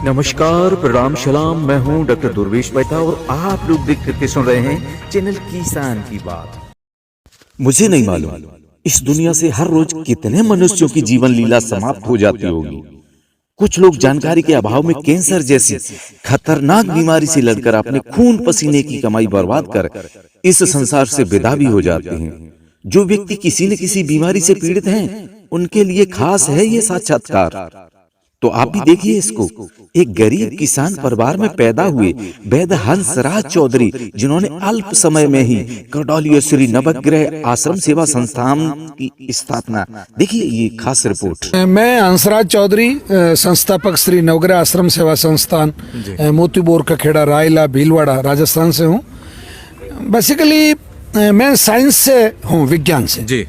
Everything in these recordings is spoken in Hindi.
नमस्कार, प्रणाम, सलाम। मैं हूं डॉक्टर दुर्वेश मेहता और आप लोग देख करके सुन रहे हैं चैनल किसान की बात। मुझे नहीं मालूम इस दुनिया से हर रोज कितने मनुष्यों की जीवन लीला समाप्त हो जाती होगी। कुछ लोग जानकारी के अभाव में कैंसर जैसी खतरनाक बीमारी से लड़कर अपने खून पसीने की कमाई बर्बाद कर इस संसार से विदा भी हो जाते हैं। जो व्यक्ति किसी न किसी बीमारी से पीड़ित हैं, उनके लिए खास है ये साक्षात्कार। तो आप भी देखिए इसको। एक गरीब किसान परिवार में पैदा हुए वैद्य हंसराज चौधरी, जिन्होंने अल्प समय में ही करडौली श्री नवग्रह आश्रम सेवा संस्थान की स्थापना। देखिए ये खास रिपोर्ट। मैं हंसराज चौधरी, संस्थापक श्री नवग्रह आश्रम सेवा संस्थान, मोतीबोर कखेड़ा, रायला, भीलवाड़ा, राजस्थान से हूँ। बेसिकली मैं साइंस से हूँ, विज्ञान से जी।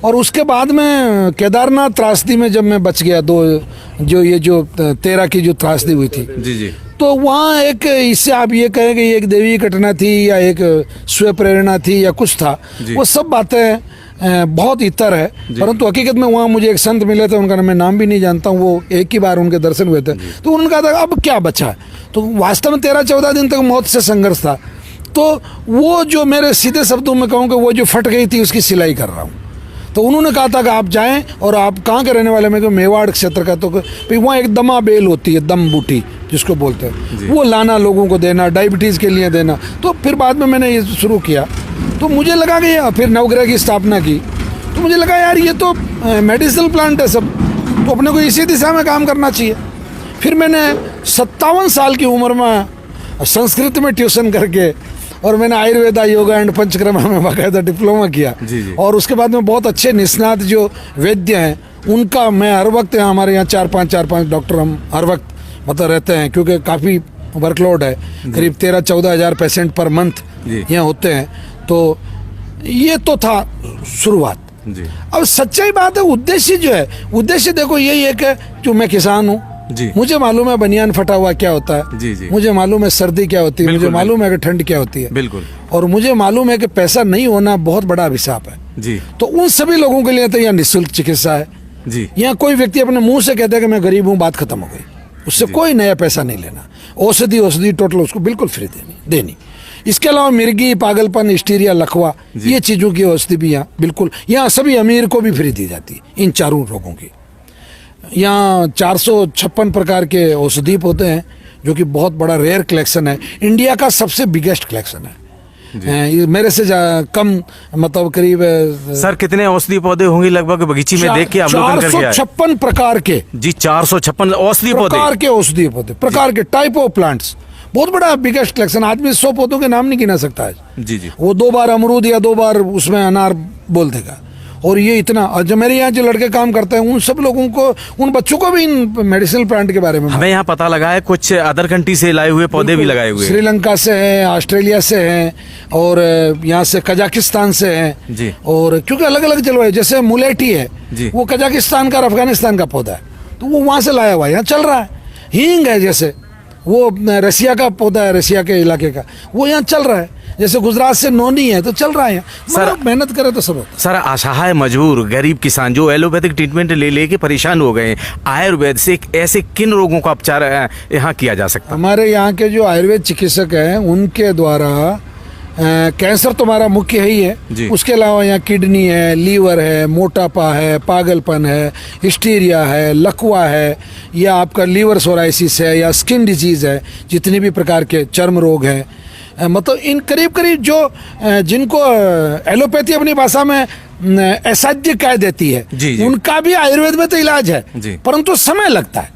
और उसके बाद में केदारनाथ त्रासदी में जब मैं बच गया, जो 13 की जो त्रासदी हुई थी जी, तो वहाँ एक, इससे आप ये कहें कि एक देवी घटना थी या एक स्व प्रेरणा थी या कुछ था, वो सब बातें बहुत इतर है। परंतु हकीकत में वहाँ मुझे एक संत मिले थे, उनका मैं नाम भी नहीं जानता हूँ। वो एक ही बार उनके दर्शन हुए थे, तो उन्होंने कहा था अब क्या बचा है। तो वास्तव में 13-14 दिन तक मौत से संघर्ष था। तो वो जो मेरे सीधे शब्दों में कहूँ कि वो जो फट गई थी, उसकी सिलाई कर रहा हूँ। तो उन्होंने कहा था कि आप जाएं, और आप कहाँ के रहने वाले? मैं मेवाड़ क्षेत्र का। तो भाई वहाँ एक दमा बेल होती है, दम बूटी जिसको बोलते हैं, वो लाना, लोगों को देना, डायबिटीज़ के लिए देना। तो फिर बाद में मैंने ये शुरू किया। तो मुझे लगा कि फिर नवग्रह की स्थापना की, तो मुझे लगा यार ये तो मेडिसिनल प्लांट है सब, तो अपने को इसी दिशा में काम करना चाहिए। फिर मैंने 57 साल की उम्र में संस्कृत में ट्यूशन करके, और मैंने आयुर्वेदा, योगा एंड पंचकर्मा में बाकायदा डिप्लोमा किया जी। और उसके बाद में बहुत अच्छे निष्णात जो वैद्य हैं, उनका मैं हर वक्त, यहाँ हमारे यहाँ 4-5 डॉक्टर हम हर वक्त मतलब रहते हैं, क्योंकि काफ़ी वर्कलोड है। करीब 13-14 हज़ार पेशेंट पर मंथ यहाँ होते हैं। तो ये तो था शुरुआत जी। अब सच्चाई बात है, उद्देश्य जो है, उद्देश्य देखो यही है कि जो मैं किसान हूँ जी, मुझे मालूम है बनियान फटा हुआ क्या होता है जी। मुझे मालूम है सर्दी क्या होती है, मुझे मालूम है कि ठंड क्या होती है बिल्कुल, और मुझे मालूम है कि पैसा नहीं होना बहुत बड़ा अभिशाप है जी। तो उन सभी लोगों के लिए तो यहाँ निःशुल्क चिकित्सा है जी। यहाँ कोई व्यक्ति अपने मुंह से कहता है कि मैं गरीब हूँ, बात खत्म हो गई, उससे कोई नया पैसा नहीं लेना। औषधि टोटल उसको बिल्कुल फ्री देनी। इसके अलावा मिर्गी, पागलपन, हिस्टीरिया, लकवा, ये चीज़ों की औषधि भी यहाँ बिल्कुल, यहाँ सभी अमीर को भी फ्री दी जाती है। इन चारों रोगों की यहाँ 456 प्रकार के औषधि पौधे हैं, जो कि बहुत बड़ा रेयर कलेक्शन है। इंडिया का सबसे बिगेस्ट कलेक्शन है। मेरे से कम, मतलब करीब सर कितने औषधि पौधे होंगे लगभग बगीची में देख के अवलोकन करके? 456 प्रकार के जी, 456 औषधि प्रकार के औषधि पौधे, प्रकार के टाइप ऑफ प्लांट्स। बहुत बड़ा बिगेस्ट कलेक्शन। आदमी 100 पौधों के नाम नहीं गिना सकता है जी। वो 2 बार अमरूद या 2 बार उसमें अनार बोल देगा। और ये इतना, और जो मेरे यहाँ जो लड़के काम करते हैं, उन सब लोगों को, उन बच्चों को भी इन मेडिसिनल प्लांट के बारे में हमें यहाँ पता लगा है कुछ अदर कंट्री से लाए हुए पौधे भी लगाए हुए हैं। श्रीलंका से हैं, ऑस्ट्रेलिया से हैं, और यहाँ से कजाकिस्तान से हैं जी। और क्योंकि अलग अलग जलवायु, जैसे मुलेठी है वो कजाकिस्तान का और अफगानिस्तान का पौधा है, तो वो वहाँ से लाया हुआ है, यहाँ चल रहा है। हींग है जैसे, वो रसिया का पौधा है, रसिया के इलाके का, वो यहाँ चल रहा है। जैसे गुजरात से नोनी है, तो चल रहा है। सर मेहनत करे तो सब होता है। सर असहाय, मजबूर, गरीब किसान जो एलोपैथिक ट्रीटमेंट ले के परेशान हो गए, आयुर्वेद से ऐसे किन रोगों का उपचार यहाँ किया जा सकता है? हमारे यहाँ के जो आयुर्वेद चिकित्सक हैं, उनके द्वारा कैंसर तो हमारा मुख्य ही है। उसके अलावा यहाँ किडनी है, लीवर है, मोटापा है, पागलपन है, हिस्टीरिया है, लकवा है, या आपका लीवर सोराइसिस है, या स्किन डिजीज है, जितने भी प्रकार के चर्म रोग हैं, मतलब इन करीब जो जिनको एलोपैथी अपनी भाषा में असाध्य कह देती है जी। उनका भी आयुर्वेद में तो इलाज है, परंतु समय लगता है।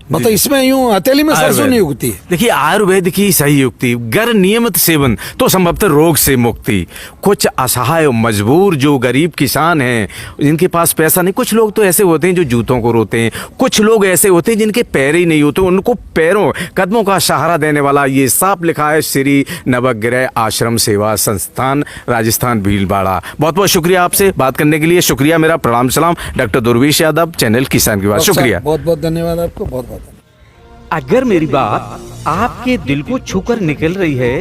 मतलब इसमें यूं हथेली में सरसों नहीं उगती है। देखिए आयुर्वेद की सही युक्ति, गर नियमित सेवन तो संभवतः रोग से मुक्ति। कुछ असहाय मजबूर जो गरीब किसान हैं, जिनके पास पैसा नहीं, कुछ लोग तो ऐसे होते हैं जो जूतों को रोते हैं, कुछ लोग ऐसे होते हैं जिनके पैर ही नहीं होते, उनको पैरों कदमों का सहारा देने वाला ये साफ लिखा है श्री नवग्रह आश्रम सेवा संस्थान, राजस्थान, भीलवाड़ा। बहुत बहुत शुक्रिया आपसे बात करने के लिए। शुक्रिया, मेरा प्रणाम सलाम। डॉक्टर दुर्वेश यादव, चैनल किसान की बात। शुक्रिया, बहुत बहुत धन्यवाद आपको, बहुत बहुत। अगर मेरी बात आपके दिल को छूकर निकल रही है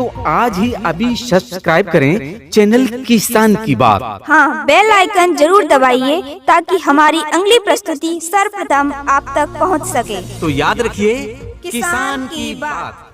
तो आज ही अभी सब्सक्राइब करें चैनल किसान की बात। हाँ, बेल आइकन जरूर दबाइए ताकि हमारी अगली प्रस्तुति सर्वप्रथम आप तक पहुंच सके। तो याद रखिए, किसान की बात।